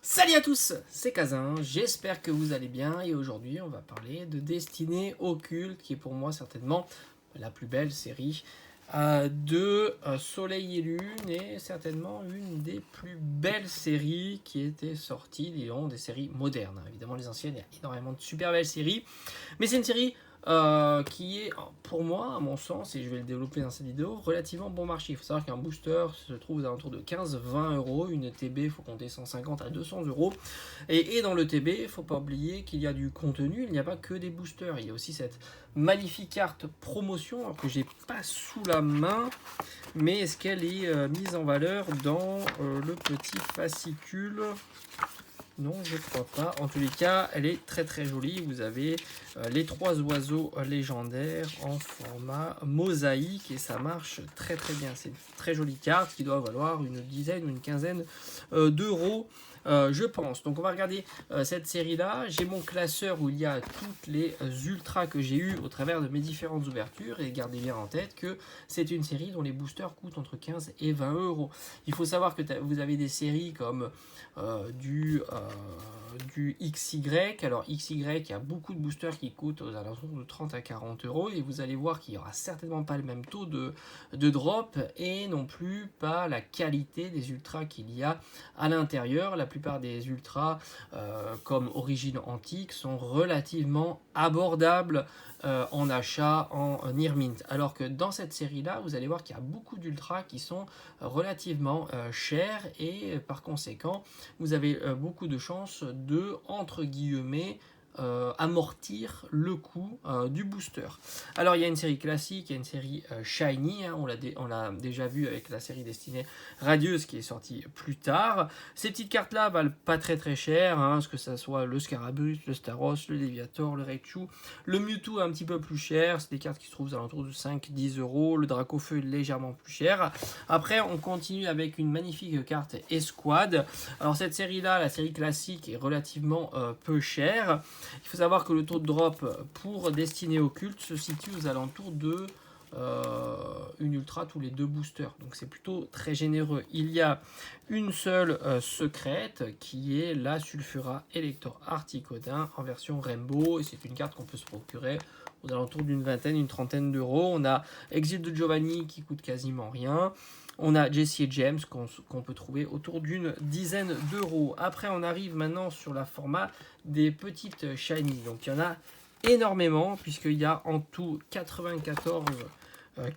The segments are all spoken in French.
Salut à tous, c'est Kazin, j'espère que vous allez bien et aujourd'hui on va parler de Destinée Occulte qui est pour moi certainement la plus belle série de Soleil et Lune et certainement une des plus belles séries qui étaient sorties, disons, des séries modernes. Évidemment les anciennes, il y a énormément de super belles séries, mais c'est une série qui est pour moi, à mon sens, et je vais le développer dans cette vidéo, relativement bon marché. Il faut savoir qu'un booster se trouve aux alentours de 15-20 euros, une TB, il faut compter 150 à 200 euros. Et dans le TB, il ne faut pas oublier qu'il y a du contenu, il n'y a pas que des boosters. Il y a aussi cette magnifique carte promotion que j'ai pas sous la main, mais est-ce qu'elle est mise en valeur dans le petit fascicule ? Non, je crois pas. En tous les cas, elle est très très jolie. Vous avez les trois oiseaux légendaires en format mosaïque et ça marche très très bien. C'est une très jolie carte qui doit valoir une dizaine ou une quinzaine d'euros. Je pense. Donc on va regarder cette série-là. J'ai mon classeur où il y a toutes les ultras que j'ai eues au travers de mes différentes ouvertures. Et gardez bien en tête que c'est une série dont les boosters coûtent entre 15 et 20 euros. Il faut savoir que vous avez des séries comme du XY. Alors XY, il y a beaucoup de boosters qui coûtent aux alentours de 30 à 40 euros. Et vous allez voir qu'il n'y aura certainement pas le même taux de drop et non plus pas la qualité des ultras qu'il y a à l'intérieur. La plupart des ultras comme Origine Antique sont relativement abordables en achat en Near Mint. Alors que dans cette série-là, vous allez voir qu'il y a beaucoup d'ultras qui sont relativement chers et par conséquent, vous avez beaucoup de chances de, entre guillemets, amortir le coût du booster. Alors il y a une série classique, il y a une série shiny, hein, on l'a déjà vu avec la série destinée radieuse qui est sortie plus tard. Ces petites cartes là valent pas très très cher, hein, que ça soit le Scarabus, le Staros, le Léviator, le Raichu, le Mewtwo est un petit peu plus cher, c'est des cartes qui se trouvent aux alentours de 5-10 euros, le Dracofeu est légèrement plus cher. Après on continue avec une magnifique carte Esquad. Alors cette série là, la série classique est relativement peu chère. Il faut savoir que le taux de drop pour Destinée Occulte se situe aux alentours de une ultra tous les deux boosters. Donc c'est plutôt très généreux. Il y a une seule secrète qui est la Sulfura Elector Articodin en version Rainbow. Et c'est une carte qu'on peut se procurer aux alentours d'une vingtaine, une trentaine d'euros. On a Exil de Giovanni qui coûte quasiment rien. On a Jesse et James qu'on peut trouver autour d'une dizaine d'euros. Après, on arrive maintenant sur la format des petites shiny. Donc, il y en a énormément, puisqu'il y a en tout 94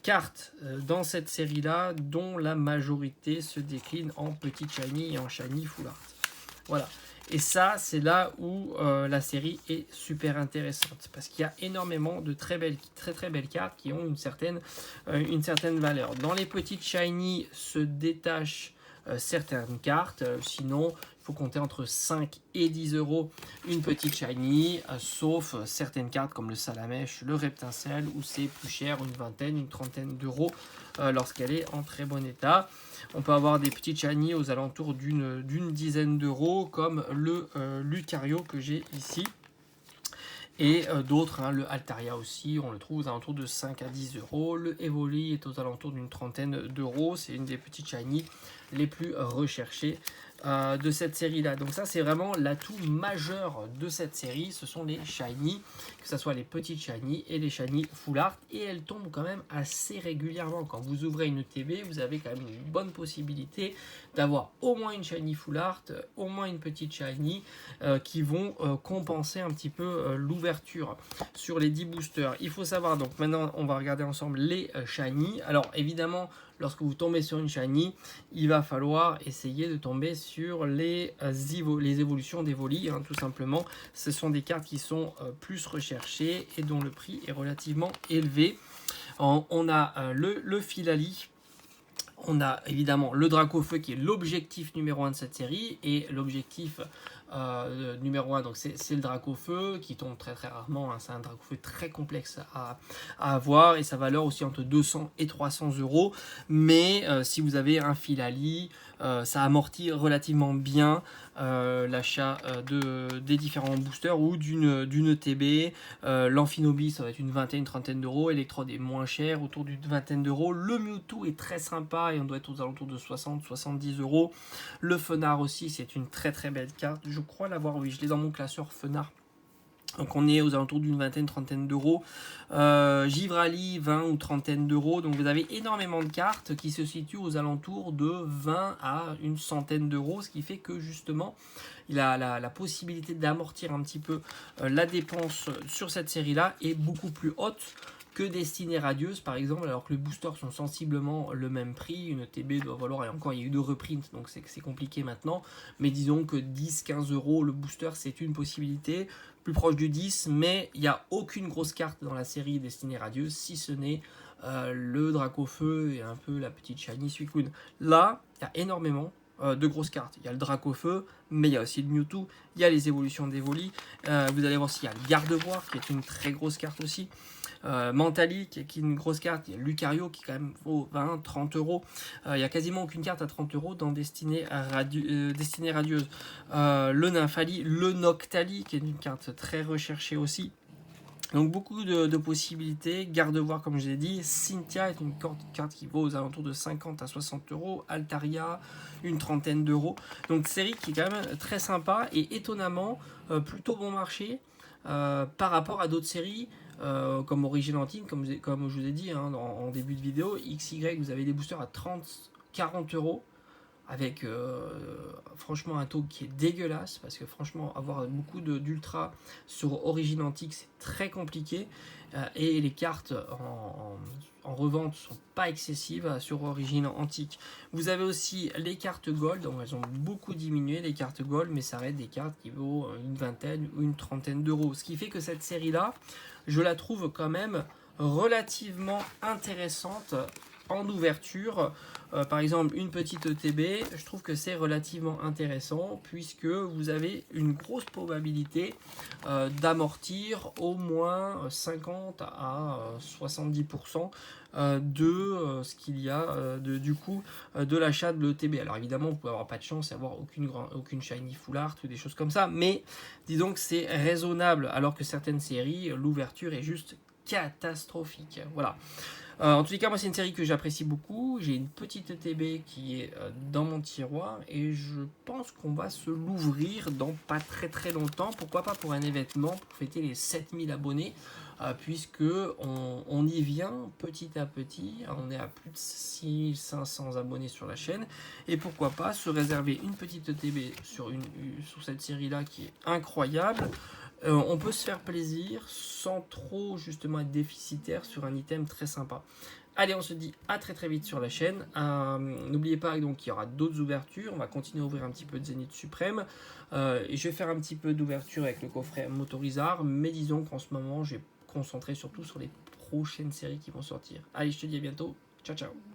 cartes dans cette série-là, dont la majorité se décline en petites shiny et en shiny full art. Voilà. Et ça, c'est là où la série est super intéressante. Parce qu'il y a énormément de très belles cartes qui ont une certaine valeur. Dans les petites shiny se détachent certaines cartes. Sinon, il faut compter entre 5 et 10 euros une petite shiny. Sauf certaines cartes comme le Salamèche, le Reptincelle, où c'est plus cher, une vingtaine, une trentaine d'euros lorsqu'elle est en très bon état. On peut avoir des petites shiny aux alentours d'une dizaine d'euros, comme le Lucario que j'ai ici. Et d'autres, hein, le Altaria aussi, on le trouve aux alentours de 5 à 10 euros. Le Evoli est aux alentours d'une trentaine d'euros. C'est une des petites shiny les plus recherchées de cette série-là. Donc ça, c'est vraiment l'atout majeur de cette série. Ce sont les shiny, que ce soit les petites shiny et les shiny full art. Et elles tombent quand même assez régulièrement. Quand vous ouvrez une TV, vous avez quand même une bonne possibilité d'avoir au moins une shiny full art, au moins une petite shiny qui vont compenser un petit peu l'ouverture sur les 10 boosters. Il faut savoir, donc maintenant on va regarder ensemble les shiny. Alors évidemment, lorsque vous tombez sur une shiny, il va falloir essayer de tomber sur les évolutions d'Evoli, hein, tout simplement. Ce sont des cartes qui sont plus recherchées et dont le prix est relativement élevé. On a le Filali. On a évidemment le Dracofeu qui est l'objectif numéro 1 de cette série et l'objectif numéro 1 donc c'est le Dracofeu qui tombe très très rarement, hein. C'est un Dracofeu très complexe à avoir et sa valeur aussi entre 200 et 300 euros, mais si vous avez un Filali ça amortit relativement bien l'achat des différents boosters ou d'une ETB. L'Amphinobi, ça va être une vingtaine, une trentaine d'euros. Electrode est moins cher, autour d'une vingtaine d'euros. Le Mewtwo est très sympa et on doit être aux alentours de 60-70 euros. Le Fenard aussi, c'est une très très belle carte. Je crois l'avoir, oui, je l'ai dans mon classeur Fenard. Donc on est aux alentours d'une vingtaine, trentaine d'euros. Givrali, 20 ou trentaine d'euros. Donc vous avez énormément de cartes qui se situent aux alentours de 20 à une centaine d'euros. Ce qui fait que justement, il a la possibilité d'amortir un petit peu la dépense sur cette série-là est beaucoup plus haute que Destinée Radieuse par exemple, alors que les boosters sont sensiblement le même prix. Une TB doit valoir, et encore il y a eu de reprint, donc c'est compliqué maintenant, mais disons que 10-15 euros le booster, c'est une possibilité, plus proche du 10, mais il n'y a aucune grosse carte dans la série Destinée Radieuse, si ce n'est le Dracofeu et un peu la petite Shiny Suicune. Là, il y a énormément de grosses cartes. Il y a le Dracofeu, mais il y a aussi le Mewtwo, il y a les évolutions d'Evoli, vous allez voir aussi, il y a le Gardevoir qui est une très grosse carte aussi. Mentali qui est une grosse carte, il y a Lucario qui quand même vaut 20-30 euros. Il n'y a quasiment aucune carte à 30 euros dans Destinée Radieuse. Le Nymphali, le Noctali qui est une carte très recherchée aussi. Donc beaucoup de possibilités. Gardevoir comme je l'ai dit. Cynthia est une carte qui vaut aux alentours de 50 à 60 euros. Altaria, une trentaine d'euros. Donc série qui est quand même très sympa et étonnamment plutôt bon marché par rapport à d'autres séries. Comme Origin Antique, comme je vous ai dit en début de vidéo, XY, vous avez des boosters à 30-40 euros avec franchement un taux qui est dégueulasse parce que franchement avoir beaucoup d'ultra sur Origin Antique c'est très compliqué et les cartes en revente sont pas excessives sur Origin Antique. Vous avez aussi les cartes Gold, donc elles ont beaucoup diminué les cartes Gold, mais ça reste des cartes qui vaut une vingtaine ou une trentaine d'euros, ce qui fait que cette série là je la trouve quand même relativement intéressante en ouverture. Par exemple une petite ETB, je trouve que c'est relativement intéressant puisque vous avez une grosse probabilité d'amortir au moins 50 à 70% de ce qu'il y a du coup de l'achat de l'ETB. Alors évidemment vous pouvez avoir pas de chance et avoir aucune shiny full art ou des choses comme ça, mais disons que c'est raisonnable alors que certaines séries l'ouverture est juste catastrophique. Voilà. En tous les cas, moi c'est une série que j'apprécie beaucoup. J'ai une petite ETB qui est dans mon tiroir et je pense qu'on va se l'ouvrir dans pas très très longtemps. Pourquoi pas pour un événement, pour fêter les 7000 abonnés, puisque on y vient petit à petit. On est à plus de 6500 abonnés sur la chaîne. Et pourquoi pas se réserver une petite ETB sur cette série-là qui est incroyable. On peut se faire plaisir sans trop justement être déficitaire sur un item très sympa. Allez, on se dit à très très vite sur la chaîne. N'oubliez pas donc qu'il y aura d'autres ouvertures. On va continuer à ouvrir un petit peu de Zénith Suprême. Et je vais faire un petit peu d'ouverture avec le coffret Motorizard. Mais disons qu'en ce moment, je vais me concentrer surtout sur les prochaines séries qui vont sortir. Allez, je te dis à bientôt. Ciao, ciao.